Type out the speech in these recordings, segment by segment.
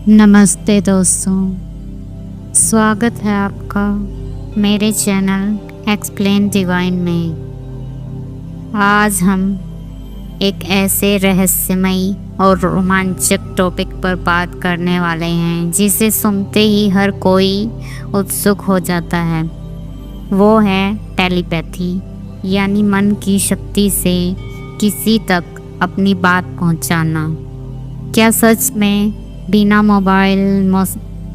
नमस्ते दोस्तों, स्वागत है आपका मेरे चैनल एक्सप्लेन डिवाइन में। आज हम एक ऐसे रहस्यमयी और रोमांचक टॉपिक पर बात करने वाले हैं जिसे सुनते ही हर कोई उत्सुक हो जाता है। वो है टेलीपैथी, यानी मन की शक्ति से किसी तक अपनी बात पहुंचाना। क्या सच में बिना मोबाइल,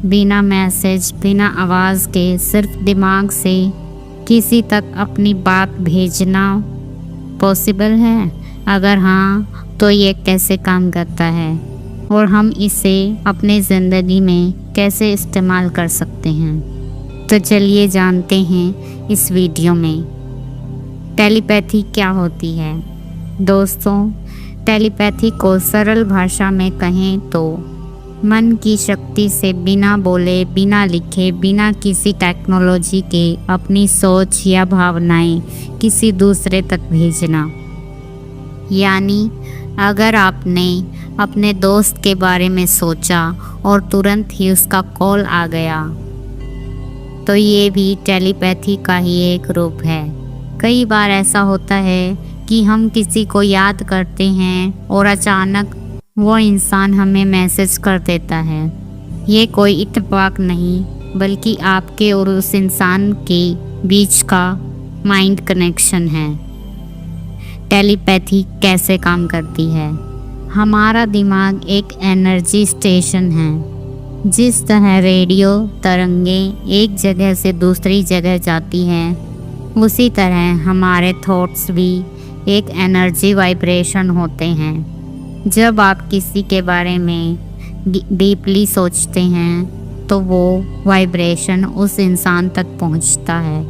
बिना मैसेज, बिना आवाज़ के सिर्फ दिमाग से किसी तक अपनी बात भेजना पॉसिबल है? अगर हाँ, तो ये कैसे काम करता है और हम इसे अपनी ज़िंदगी में कैसे इस्तेमाल कर सकते हैं? तो चलिए जानते हैं इस वीडियो में टेलीपैथी क्या होती है। दोस्तों, टेलीपैथी को सरल भाषा में कहें तो मन की शक्ति से बिना बोले, बिना लिखे, बिना किसी टेक्नोलॉजी के अपनी सोच या भावनाएं किसी दूसरे तक भेजना। यानी अगर आपने अपने दोस्त के बारे में सोचा और तुरंत ही उसका कॉल आ गया, तो ये भी टेलीपैथी का ही एक रूप है। कई बार ऐसा होता है कि हम किसी को याद करते हैं और अचानक वो इंसान हमें मैसेज कर देता है। ये कोई इत्तेफाक नहीं, बल्कि आपके और उस इंसान के बीच का माइंड कनेक्शन है। टेलीपैथी कैसे काम करती है? हमारा दिमाग एक एनर्जी स्टेशन है। जिस तरह रेडियो तरंगें एक जगह से दूसरी जगह जाती हैं, उसी तरह हमारे थॉट्स भी एक एनर्जी वाइब्रेशन होते हैं। जब आप किसी के बारे में डीपली सोचते हैं तो वो वाइब्रेशन उस इंसान तक पहुंचता है।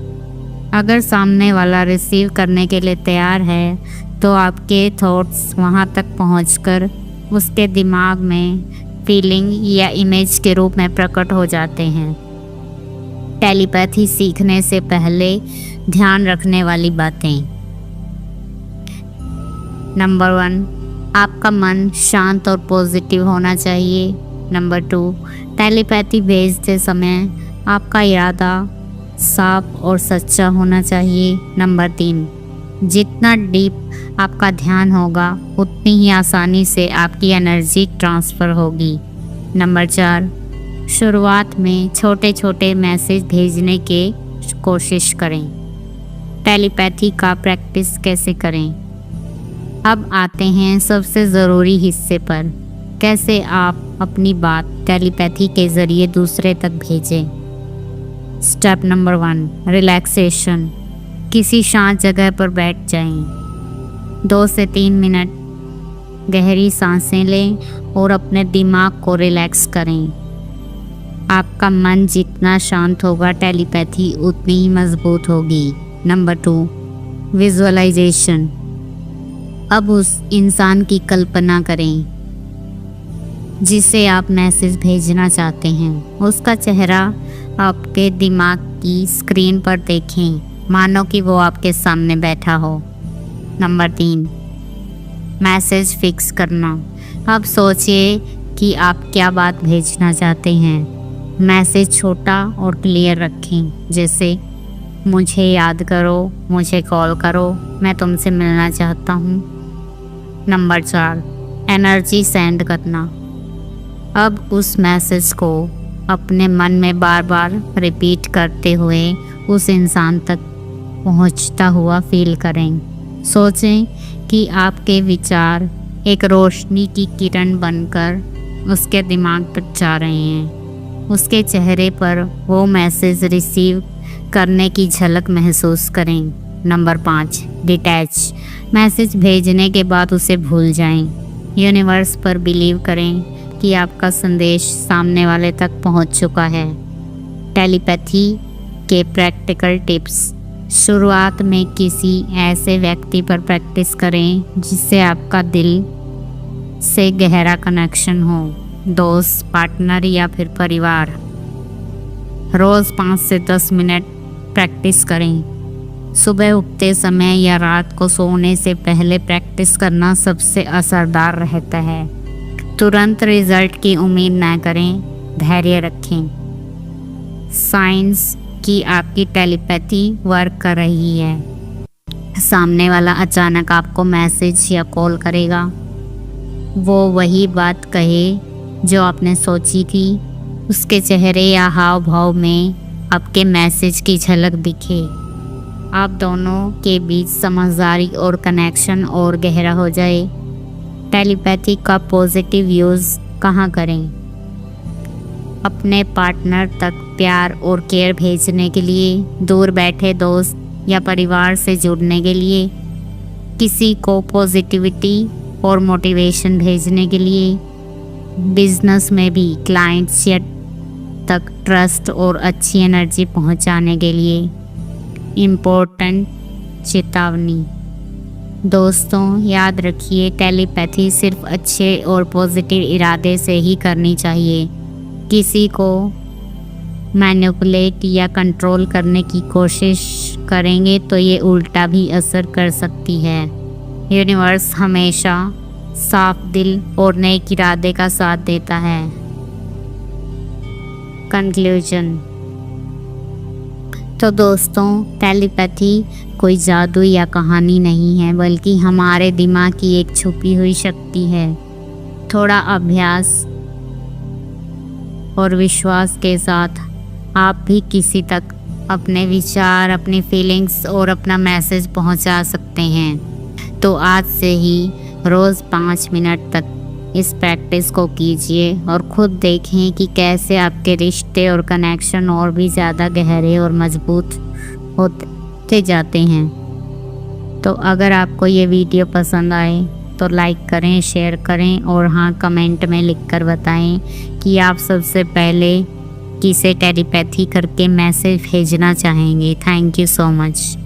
अगर सामने वाला रिसीव करने के लिए तैयार है तो आपके थॉट्स वहां तक पहुंचकर उसके दिमाग में फीलिंग या इमेज के रूप में प्रकट हो जाते हैं। टेलीपैथी सीखने से पहले ध्यान रखने वाली बातें। नंबर 1, आपका मन शांत और पॉजिटिव होना चाहिए। नंबर 2, टेलीपैथी भेजते समय आपका इरादा साफ और सच्चा होना चाहिए। नंबर 3, जितना डीप आपका ध्यान होगा उतनी ही आसानी से आपकी एनर्जी ट्रांसफ़र होगी। नंबर 4, शुरुआत में छोटे छोटे मैसेज भेजने की कोशिश करें। टेलीपैथी का प्रैक्टिस कैसे करें? अब आते हैं सबसे ज़रूरी हिस्से पर, कैसे आप अपनी बात टेलीपैथी के ज़रिए दूसरे तक भेजें। Step number 1, relaxation. किसी शांत जगह पर बैठ जाएं। 2 से 3 मिनट गहरी सांसें लें और अपने दिमाग को रिलैक्स करें। आपका मन जितना शांत होगा, टेलीपैथी उतनी ही मजबूत होगी। Number 2, visualisation. अब उस इंसान की कल्पना करें जिसे आप मैसेज भेजना चाहते हैं। उसका चेहरा आपके दिमाग की स्क्रीन पर देखें, मानो कि वो आपके सामने बैठा हो। नंबर 3, मैसेज फिक्स करना। अब सोचिए कि आप क्या बात भेजना चाहते हैं। मैसेज छोटा और क्लियर रखें, जैसे मुझे याद करो, मुझे कॉल करो, मैं तुमसे मिलना चाहता हूँ। नंबर 4, एनर्जी सेंड करना। अब उस मैसेज को अपने मन में बार बार रिपीट करते हुए उस इंसान तक पहुंचता हुआ फील करें। सोचें कि आपके विचार एक रोशनी की किरण बनकर उसके दिमाग तक जा रहे हैं। उसके चेहरे पर वो मैसेज रिसीव करने की झलक महसूस करें। Number 5, detach. मैसेज भेजने के बाद उसे भूल जाएं। यूनिवर्स पर बिलीव करें कि आपका संदेश सामने वाले तक पहुंच चुका है। टेलीपैथी के प्रैक्टिकल टिप्स। शुरुआत में किसी ऐसे व्यक्ति पर प्रैक्टिस करें जिससे आपका दिल से गहरा कनेक्शन हो। दोस्त, पार्टनर या फिर परिवार। रोज़ 5 से 10 मिनट प्रैक्टिस करें। सुबह उठते समय या रात को सोने से पहले प्रैक्टिस करना सबसे असरदार रहता है। तुरंत रिजल्ट की उम्मीद ना करें, धैर्य रखें। साइंस कि आपकी टेलीपैथी वर्क कर रही है। सामने वाला अचानक आपको मैसेज या कॉल करेगा, वो वही बात कहे जो आपने सोची थी, उसके चेहरे या हाव भाव में आपके मैसेज की झलक दिखे। आप दोनों के बीच समझदारी और कनेक्शन और गहरा हो जाए। टेलीपैथी का पॉजिटिव यूज़ कहाँ करें? अपने पार्टनर तक प्यार और केयर भेजने के लिए, दूर बैठे दोस्त या परिवार से जुड़ने के लिए, किसी को पॉजिटिविटी और मोटिवेशन भेजने के लिए, बिजनेस में भी क्लाइंट्स तक ट्रस्ट और अच्छी एनर्जी पहुंचाने के लिए। इम्पोर्टेंट चेतावनी, दोस्तों याद रखिए, टेलीपैथी सिर्फ अच्छे और पॉजिटिव इरादे से ही करनी चाहिए। किसी को मैनिपुलेट या कंट्रोल करने की कोशिश करेंगे तो ये उल्टा भी असर कर सकती है। यूनिवर्स हमेशा साफ दिल और नेक इरादे का साथ देता है। कंक्लूजन, तो दोस्तों टेलीपैथी कोई जादू या कहानी नहीं है, बल्कि हमारे दिमाग की एक छुपी हुई शक्ति है। थोड़ा अभ्यास और विश्वास के साथ आप भी किसी तक अपने विचार, अपनी फीलिंग्स और अपना मैसेज पहुंचा सकते हैं। तो आज से ही रोज़ 5 मिनट तक इस प्रैक्टिस को कीजिए और ख़ुद देखें कि कैसे आपके रिश्ते और कनेक्शन और भी ज़्यादा गहरे और मजबूत होते जाते हैं। तो अगर आपको ये वीडियो पसंद आए तो लाइक करें, शेयर करें और हाँ कमेंट में लिखकर बताएं कि आप सबसे पहले किसे टेलीपैथी करके मैसेज भेजना चाहेंगे। Thank you so much.